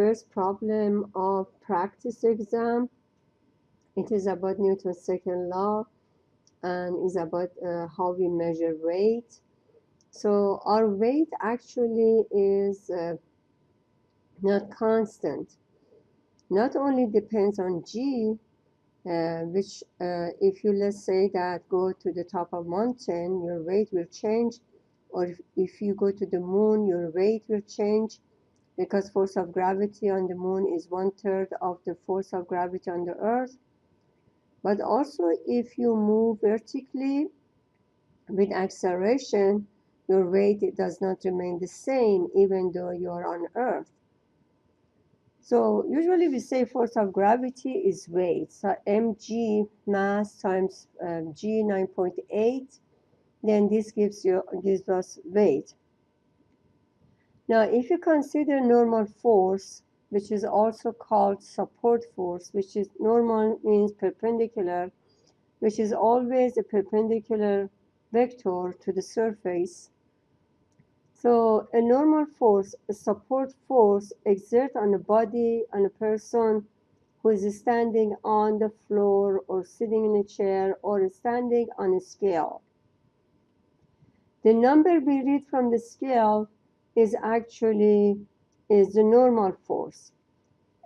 First problem of practice exam. It is about Newton's second law and is about how we measure weight. So our weight actually is not constant. Not only depends on G, which if you, let's say that go to the top of mountain, your weight will change, or if you go to the moon, your weight will change, because force of gravity on the moon is 1/3 of the force of gravity on the earth. But also if you move vertically with acceleration, your weight does not remain the same even though you are on earth. So usually we say force of gravity is weight. So mg mass times g 9.8, then this gives us weight. Now, if you consider normal force, which is also called support force, which is normal means perpendicular, which is always a perpendicular vector to the surface. So a normal force, a support force, exert on a body, on a person who is standing on the floor or sitting in a chair or standing on a scale. The number we read from the scale is the normal force,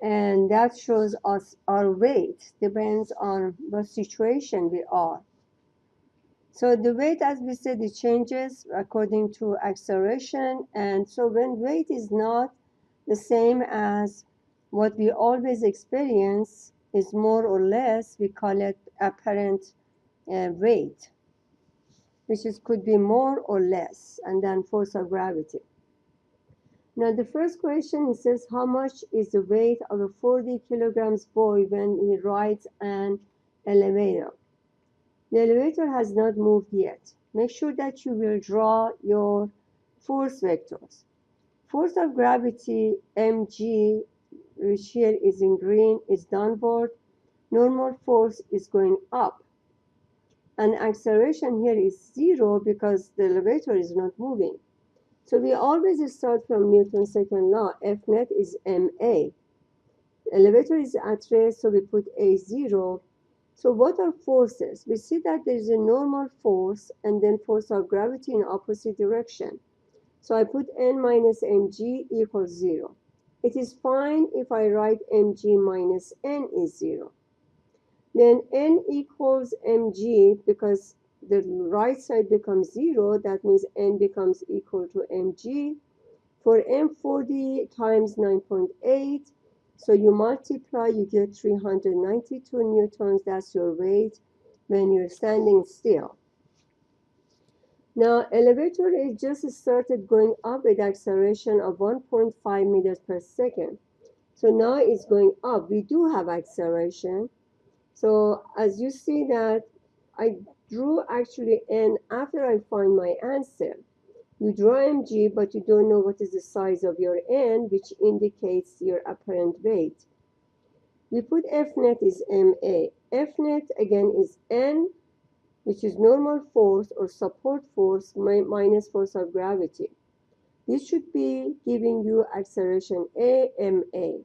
and that shows us our weight depends on what situation we are. So the weight, as we said, it changes according to acceleration, and so when weight is not the same as what we always experience, is more or less, we call it apparent weight, which could be more or less, and then force of gravity. Now the first question, it says, how much is the weight of a 40 kilograms boy when he rides an elevator? The elevator has not moved yet. Make sure that you will draw your force vectors. Force of gravity, mg, which here is in green, is downward. Normal force is going up. And acceleration here is 0 because the elevator is not moving. So we always start from Newton's second law. F net is ma. The elevator is at rest, so we put a0. So what are forces? We see that there is a normal force and then force of gravity in opposite direction. So I put n minus mg equals 0. It is fine if I write mg minus n is 0. Then n equals mg, because the right side becomes 0, that means n becomes equal to mg. For m40 times 9.8, so you multiply, you get 392 newtons. That's your weight when you're standing still. Now, elevator is just started going up with acceleration of 1.5 meters per second. So now it's going up. We do have acceleration. So as you see that I drew actually n after I find my answer. You draw mg, but you don't know what is the size of your n, which indicates your apparent weight. We put F net is ma. F net again is n, which is normal force or support force minus force of gravity. This should be giving you acceleration a, ma.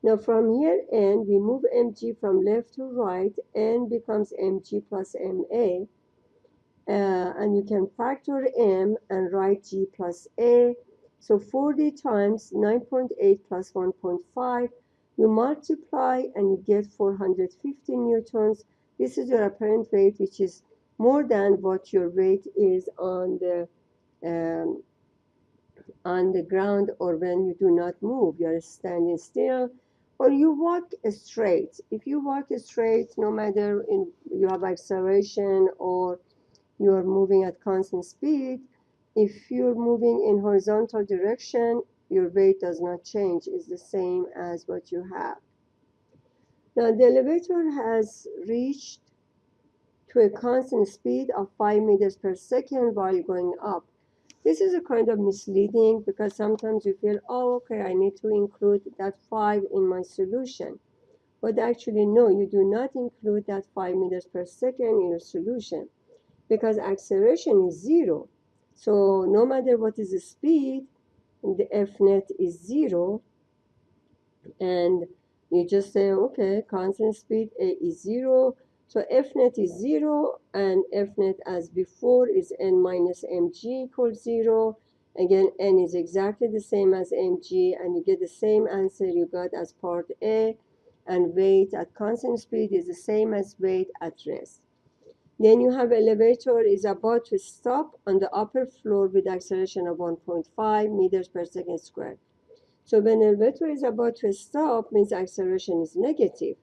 Now from here n, we move mg from left to right, n becomes mg plus ma. And you can factor m and write g plus a. So 40 times 9.8 plus 1.5, you multiply and you get 450 newtons. This is your apparent weight, which is more than what your weight is on the ground, or when you do not move, you are standing still, or you walk straight. If you walk straight, no matter you have acceleration or you are moving at constant speed, if you're moving in horizontal direction, your weight does not change. It's the same as what you have. Now the elevator has reached to a constant speed of 5 meters per second while going up. This is a kind of misleading because sometimes you feel, oh, okay, I need to include that 5 in my solution. But actually, no, you do not include that 5 meters per second in your solution, because acceleration is 0. So no matter what is the speed, the F net is 0. and you just say, okay, constant speed A is 0. So F net is 0, and F net as before is N minus mg equals 0. Again, N is exactly the same as mg, and you get the same answer you got as part A, and weight at constant speed is the same as weight at rest. Then you have elevator is about to stop on the upper floor with acceleration of 1.5 meters per second squared. So when elevator is about to stop, means acceleration is negative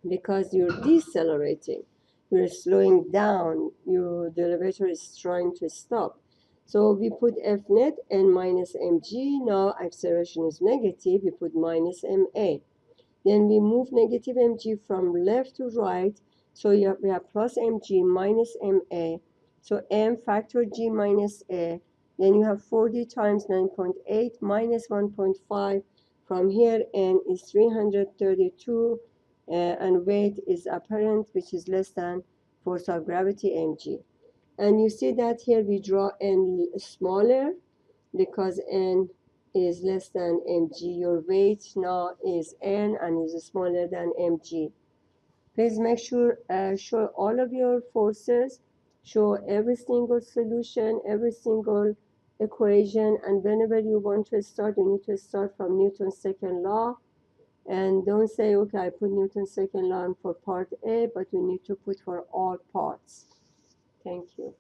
because you're decelerating. You're slowing down. The elevator is trying to stop. So we put F net N minus mg. Now acceleration is negative. We put minus ma. Then we move negative mg from left to right. So we have plus mg minus ma. So m factor g minus a. Then you have 40 times 9.8 minus 1.5. From here, n is 332, and weight is apparent, which is less than force of gravity mg. And you see that here we draw n smaller because n is less than mg. Your weight now is n and is smaller than mg. Please make sure show all of your forces, show every single solution, every single equation, and whenever you want to start, you need to start from Newton's second law. And don't say, okay, I put Newton's second law for part A, but we need to put for all parts. Thank you.